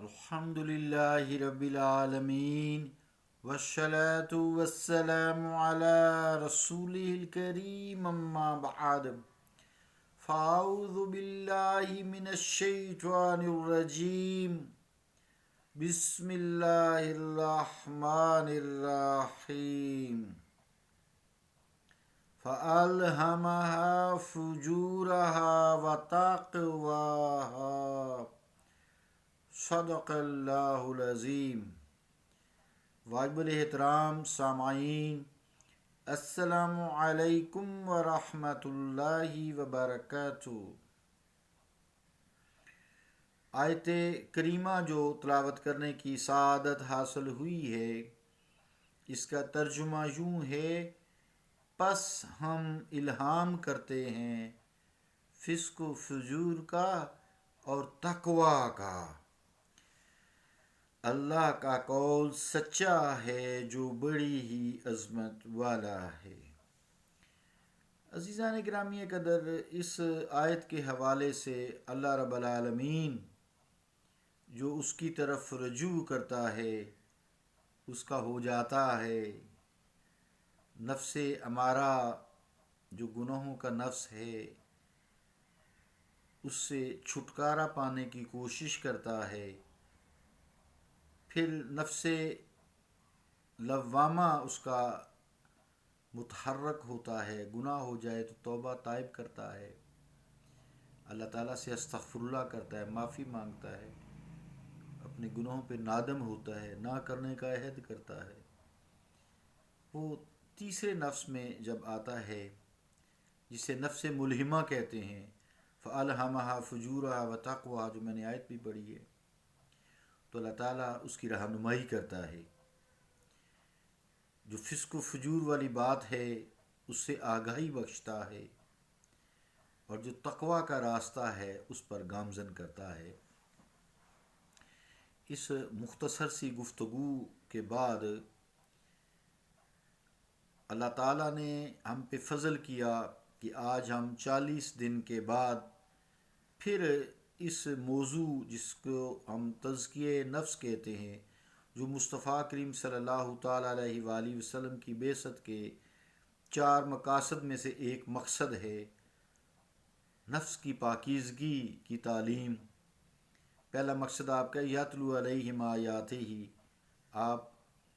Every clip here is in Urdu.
الحمد لله رب العالمين والصلاة والسلام على رسوله الكريم أما بعد فأعوذ بالله من الشيطان الرجيم بسم الله الرحمن الرحيم فألهمها فجورها وتقواها صدق اللہ العظیم۔ واجب الاحترام سامعین، السلام علیکم ورحمۃ اللہ وبرکاتہ۔ آیت کریمہ جو تلاوت کرنے کی سعادت حاصل ہوئی ہے، اس کا ترجمہ یوں ہے: پس ہم الہام کرتے ہیں فسق و فجور کا اور تقوی کا۔ اللہ کا قول سچا ہے جو بڑی ہی عظمت والا ہے۔ عزیزان گرامی قدر، اس آیت کے حوالے سے اللہ رب العالمین جو اس کی طرف رجوع کرتا ہے اس کا ہو جاتا ہے۔ نفس امارہ جو گناہوں کا نفس ہے اس سے چھٹکارا پانے کی کوشش کرتا ہے، پھر نفس لوامہ اس کا متحرک ہوتا ہے، گناہ ہو جائے تو توبہ طائب کرتا ہے، اللہ تعالیٰ سے استغفر اللہ کرتا ہے، معافی مانگتا ہے، اپنے گناہوں پہ نادم ہوتا ہے، نہ کرنے کا عہد کرتا ہے۔ وہ تیسرے نفس میں جب آتا ہے جسے نفس ملہمہ کہتے ہیں، فَأَلْهَمَهَا فُجُورَهَا وَتَقْوَاهَا، جو میں نے آیت بھی پڑھی ہے، تو اللہ تعالیٰ اس کی رہنمائی کرتا ہے، جو فسق و فجور والی بات ہے اس سے آگاہی بخشتا ہے، اور جو تقوی کا راستہ ہے اس پر گامزن کرتا ہے۔ اس مختصر سی گفتگو کے بعد اللہ تعالیٰ نے ہم پہ فضل کیا کہ آج ہم 40 دن کے بعد پھر اس موضوع جس کو ہم تزکیہ نفس کہتے ہیں، جو مصطفیٰ کریم صلی اللہ تعالیٰ علیہ وآلہ وسلم کی بعثت کے 4 مقاصد میں سے ایک مقصد ہے نفس کی پاکیزگی کی تعلیم۔ پہلا مقصد آپ کا یتلو علیہم آیاتہ، آپ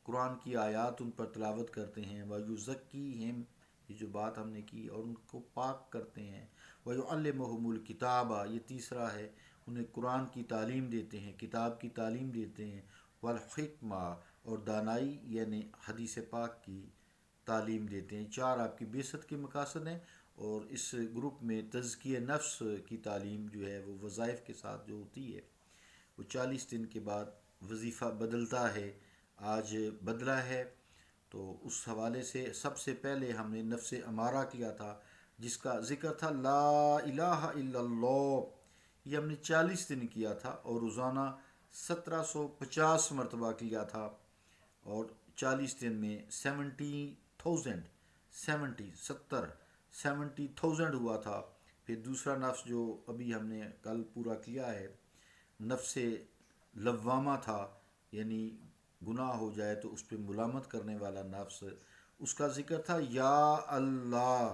قرآن کی آیات ان پر تلاوت کرتے ہیں، وَيُزَكِّيهِمْ، یہ جو بات ہم نے کی، اور ان کو پاک کرتے ہیں، وَيُعَلِّمُهُمُ الْكِتَابَ، یہ تیسرا ہے، انہیں قرآن کی تعلیم دیتے ہیں، کتاب کی تعلیم دیتے ہیں، والحکمہ، اور دانائی یعنی حدیث پاک کی تعلیم دیتے ہیں۔ 4 آپ کی بعثت کے مقاصد ہیں، اور اس گروپ میں تزکیہ نفس کی تعلیم جو ہے وہ وظائف کے ساتھ جو ہوتی ہے، وہ 40 دن کے بعد وظیفہ بدلتا ہے، آج بدلا ہے۔ تو اس حوالے سے سب سے پہلے ہم نے نفس امارہ کیا تھا، جس کا ذکر تھا لا الہ الا اللہ، یہ ہم نے 40 دن کیا تھا، اور روزانہ 1750 مرتبہ کیا تھا، اور 40 دن میں 70,000 ہوا تھا۔ پھر دوسرا نفس جو ابھی ہم نے کل پورا کیا ہے، نفس لوامہ تھا، یعنی گناہ ہو جائے تو اس پہ ملامت کرنے والا نفس، اس کا ذکر تھا یا اللہ،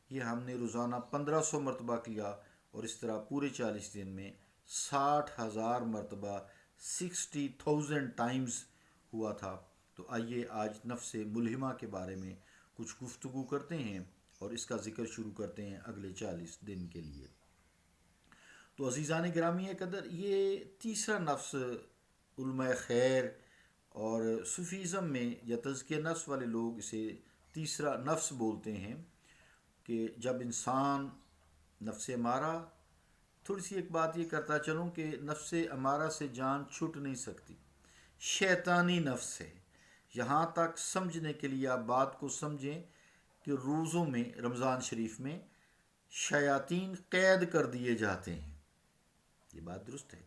یہ ہم نے روزانہ 1500 مرتبہ کیا، اور اس طرح پورے 40 دن میں 60,000 مرتبہ 60,000 ٹائمز ہوا تھا۔ تو آئیے آج نفس ملہمہ کے بارے میں کچھ گفتگو کرتے ہیں اور اس کا ذکر شروع کرتے ہیں اگلے 40 دن کے لیے۔ تو عزیزان گرامی قدر، یہ تیسرا نفس علماء خیر اور صوفیزم میں یا تزکیہ نفس والے لوگ اسے تیسرا نفس بولتے ہیں، کہ جب انسان نفس امارہ، تھوڑی سی ایک بات یہ کرتا چلوں کہ نفس امارہ سے جان چھوٹ نہیں سکتی، شیطانی نفس ہے۔ یہاں تک سمجھنے کے لیے آپ بات کو سمجھیں کہ روزوں میں، رمضان شریف میں شیاطین قید کر دیے جاتے ہیں، یہ بات درست ہے،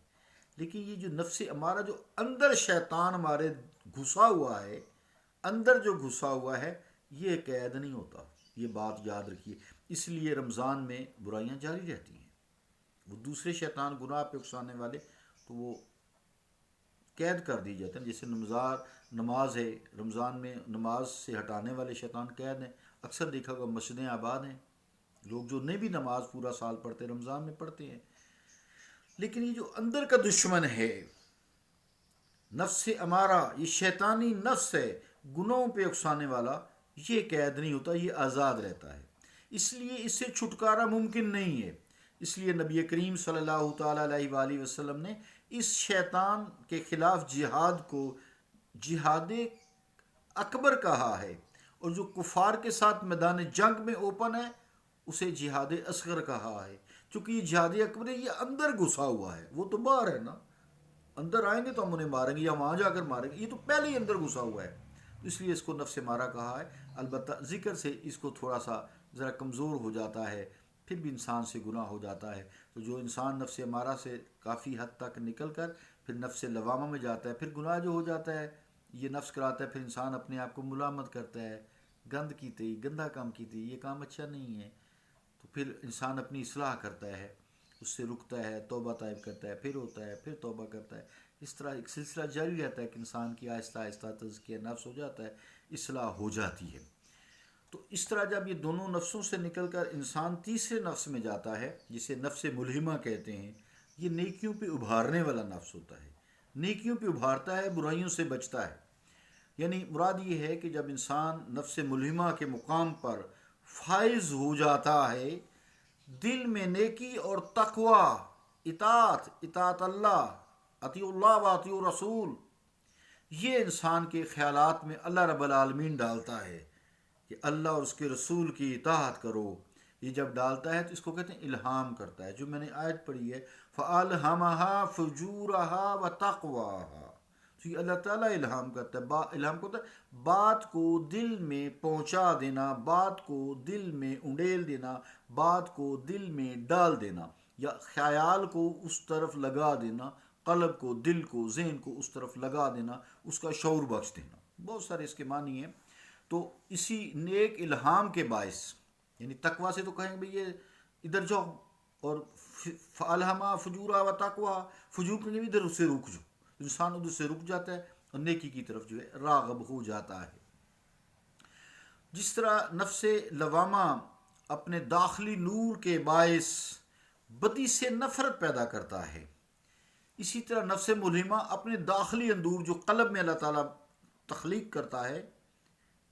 لیکن یہ جو نفس امارہ جو اندر شیطان ہمارے گھسا ہوا ہے، اندر جو گھسا ہوا ہے، یہ قید نہیں ہوتا، یہ بات یاد رکھیے۔ اس لیے رمضان میں برائیاں جاری رہتی ہیں، وہ دوسرے شیطان گناہ پہ اکسانے والے تو وہ قید کر دی جاتے ہیں. جیسے نماز ہے، رمضان میں نماز سے ہٹانے والے شیطان قید ہیں. اکثر دیکھا ہوگا مسجدیں آباد ہیں، لوگ جو نہیں بھی نماز پورا سال پڑھتے رمضان میں پڑھتے ہیں. لیکن یہ جو اندر کا دشمن ہے، نفس امارہ، یہ شیطانی نفس ہے گناہوں پہ اکسانے والا، یہ قید نہیں ہوتا، یہ آزاد رہتا ہے. اس لیے اس سے چھٹکارا ممکن نہیں ہے. اس لیے نبی کریم صلی اللہ تعالیٰ علیہ وآلہ وسلم نے اس شیطان کے خلاف جہاد کو جہاد اکبر کہا ہے، اور جو کفار کے ساتھ میدان جنگ میں اوپن ہے اسے جہاد اصغر کہا ہے. چونکہ یہ جہاد اکبر ہے، یہ اندر گھسا ہوا ہے، وہ تو باہر ہے نا، اندر آئیں گے تو ہم انہیں ماریں گے یا وہاں جا کر ماریں گے، یہ تو پہلے ہی اندر گھسا ہوا ہے. اس لیے اس کو نفس مارا کہا ہے. البتہ ذکر سے اس کو تھوڑا سا ذرا کمزور ہو جاتا ہے، پھر بھی انسان سے گناہ ہو جاتا ہے. تو جو انسان نفس مارا سے کافی حد تک نکل کر پھر نفس لوامہ میں جاتا ہے، پھر گناہ جو ہو جاتا ہے یہ نفس کراتا ہے، پھر انسان اپنے آپ کو ملامت کرتا ہے، گند کیتے گندہ کام کیتے یہ کام اچھا نہیں ہے. تو پھر انسان اپنی اصلاح کرتا ہے، اس سے رکتا ہے، توبہ طائب کرتا ہے، پھر ہوتا ہے، پھر توبہ کرتا ہے. اس طرح ایک سلسلہ جاری رہتا ہے کہ انسان کی آہستہ آہستہ تزکیہ نفس ہو جاتا ہے، اصلاح ہو جاتی ہے. تو اس طرح جب یہ دونوں نفسوں سے نکل کر انسان تیسرے نفس میں جاتا ہے جسے نفس ملہمہ کہتے ہیں، یہ نیکیوں پہ ابھارنے والا نفس ہوتا ہے. نیکیوں پہ ابھارتا ہے، برائیوں سے بچتا ہے. یعنی مراد یہ ہے کہ جب انسان نفس ملہمہ کے مقام پر فائز ہو جاتا ہے، دل میں نیکی اور تقوی، اطاعت اللہ، اطیع اللہ و اطیع رسول، یہ انسان کے خیالات میں اللہ رب العالمین ڈالتا ہے کہ اللہ اور اس کے رسول کی اطاعت کرو. یہ جب ڈالتا ہے تو اس کو کہتے ہیں الہام کرتا ہے. جو میں نے آیت پڑھی ہے فَأَلْهَمَهَا فُجُورَهَا وَتَقْوَاهَا، تو یہ اللہ تعالیٰ الہام کرتا ہے. الہام کرتا ہے بات کو دل میں پہنچا دینا، بات کو دل میں انڈیل دینا، بات کو دل میں ڈال دینا، یا خیال کو اس طرف لگا دینا، قلب کو، دل کو، ذہن کو اس طرف لگا دینا، اس کا شعور بخش دینا. بہت سارے اس کے معنی ہیں. تو اسی نیک الہام کے باعث، یعنی تقوی سے تو کہیں بھئی یہ ادھر جاؤ، اور فَأَلْهَمَا فُجُورَهَا وَتَقْوَاهَا، فجور کہیں ادھر سے رک جاؤ، انسان ادھر سے رک جاتا ہے اور نیکی کی طرف جو ہے راغب ہو جاتا ہے. جس طرح نفس لوامہ اپنے داخلی نور کے باعث بدی سے نفرت پیدا کرتا ہے، اسی طرح نفس ملہمہ اپنے داخلی اندور جو قلب میں اللہ تعالیٰ تخلیق کرتا ہے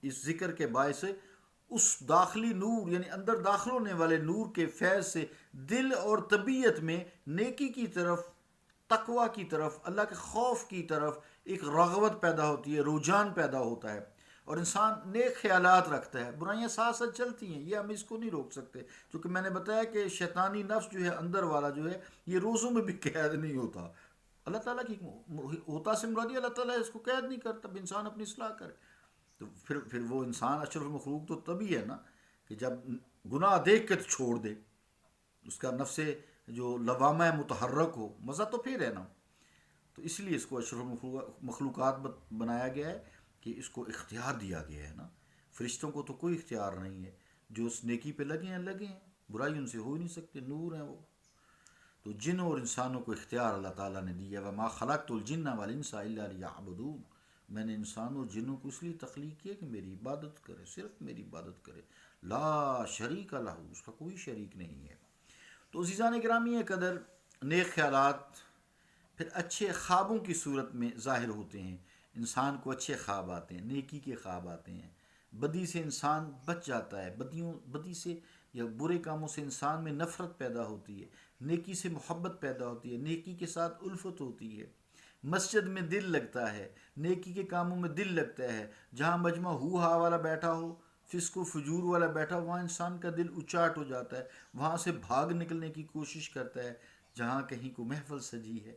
اس ذکر کے باعث، اس داخلی نور یعنی اندر داخل ہونے والے نور کے فیض سے دل اور طبیعت میں نیکی کی طرف، تقوی کی طرف، اللہ کے خوف کی طرف ایک رغبت پیدا ہوتی ہے، رجحان پیدا ہوتا ہے، اور انسان نیک خیالات رکھتا ہے. برائیاں ساتھ ساتھ چلتی ہیں، یہ ہم اس کو نہیں روک سکتے، کیونکہ میں نے بتایا کہ شیطانی نفس جو ہے اندر والا جو ہے یہ روزوں میں بھی قید نہیں ہوتا. اللہ تعالیٰ کی ہوتا سے مراد اللہ تعالیٰ اس کو قید نہیں کرتا، انسان اپنی اصلاح کرے. تو پھر وہ انسان اشرف المخلوق تو تبھی ہے نا کہ جب گناہ دیکھ کے تو چھوڑ دے، اس کا نفس جو لوامہ متحرک ہو، مزہ تو پھر ہے نا. تو اس لیے اس کو اشرف مخلوقات بنایا گیا ہے کہ اس کو اختیار دیا گیا ہے نا. فرشتوں کو تو کوئی اختیار نہیں ہے، جو اس نیکی پہ لگے ہیں، برائی ان سے ہو ہی نہیں سکتے، نور ہیں وہ. تو جنوں اور انسانوں کو اختیار اللہ تعالیٰ نے دیا. وَمَا خَلَقْتُ الْجِنَّ وَالْإِنسَ إِلَّا لِيَعْبُدُونَ، میں نے انسان اور جنوں کو اس لیے تخلیق کیا کہ میری عبادت کرے، صرف میری عبادت کرے. لا شریک لہ، اس کا کوئی شریک نہیں ہے. تو عزیزان گرامی قدر، نیک خیالات پھر اچھے خوابوں کی صورت میں ظاہر ہوتے ہیں. انسان کو اچھے خواب آتے ہیں، نیکی کے خواب آتے ہیں. بدی سے انسان بچ جاتا ہے، بدی سے یا برے کاموں سے انسان میں نفرت پیدا ہوتی ہے، نیکی سے محبت پیدا ہوتی ہے، نیکی کے ساتھ الفت ہوتی ہے. مسجد میں دل لگتا ہے، نیکی کے کاموں میں دل لگتا ہے. جہاں مجمع ہا والا بیٹھا ہو، فسق و فجور والا بیٹھا ہو، وہاں انسان کا دل اچاٹ ہو جاتا ہے، وہاں سے بھاگ نکلنے کی کوشش کرتا ہے. جہاں کہیں کو محفل سجی ہے،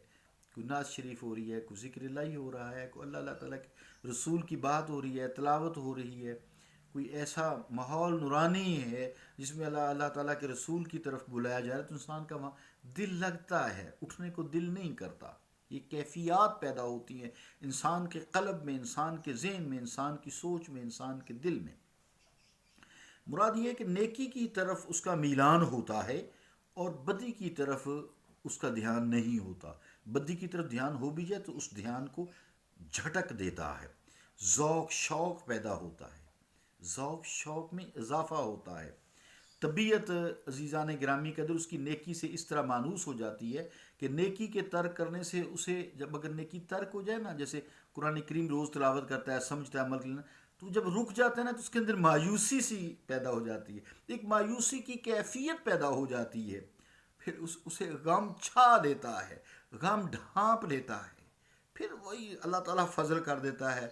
کوئی نعت شریف ہو رہی ہے، کوئی ذکر الہی ہو رہا ہے، کوئی اللہ تعالیٰ کے رسول کی بات ہو رہی ہے، تلاوت ہو رہی ہے، کوئی ایسا ماحول نورانی ہے جس میں اللہ تعالیٰ کے رسول کی طرف بلایا جا رہا ہے، تو انسان کا وہاں دل لگتا ہے، اٹھنے کو دل نہیں کرتا. یہ کیفیات پیدا ہوتی ہیں انسان کے قلب میں، انسان کے ذہن میں، انسان کی سوچ میں، انسان کے دل میں. مراد یہ ہے کہ نیکی کی طرف اس کا میلان ہوتا ہے اور بدی کی طرف اس کا دھیان نہیں ہوتا. بدی کی طرف دھیان ہو بھی جائے تو اس دھیان کو جھٹک دیتا ہے، ذوق شوق پیدا ہوتا ہے، ذوق شوق میں اضافہ ہوتا ہے، طبیعت عزیزان گرامی قدر اس کی نیکی سے اس طرح مانوس ہو جاتی ہے کہ نیکی کے ترک کرنے سے اسے، جب اگر نیکی ترک ہو جائے نا، جیسے قرآن کریم روز تلاوت کرتا ہے، سمجھتا ہے، عمل کرنا، تو جب رک جاتا ہے نا تو اس کے اندر مایوسی سی پیدا ہو جاتی ہے، ایک مایوسی کی کیفیت پیدا ہو جاتی ہے، پھر اسے غم چھا لیتا ہے، غم ڈھانپ لیتا ہے، پھر وہی اللہ تعالیٰ فضل کر دیتا ہے،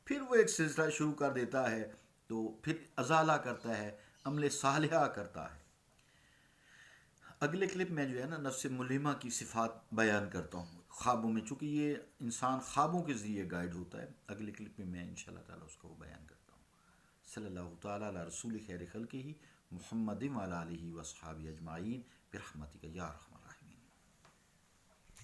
پھر وہ ایک سلسلہ شروع کر دیتا ہے، تو پھر ازالہ کرتا ہے، عمل صالحہ کرتا ہے۔ اگلے کلپ میں جو ہے نا نفس ملہمہ کی صفات بیان کرتا ہوں خوابوں میں، چونکہ یہ انسان خوابوں کے ذریعے گائیڈ ہوتا ہے۔ اگلے کلپ میں انشاءاللہ تعالیٰ اس کو بیان کرتا ہوں۔ صلی اللہ تعالیٰ علی رسول خیر خلقہ محمد وعلی آلہ وصحابہ اجمعین برحمتک یا ارحم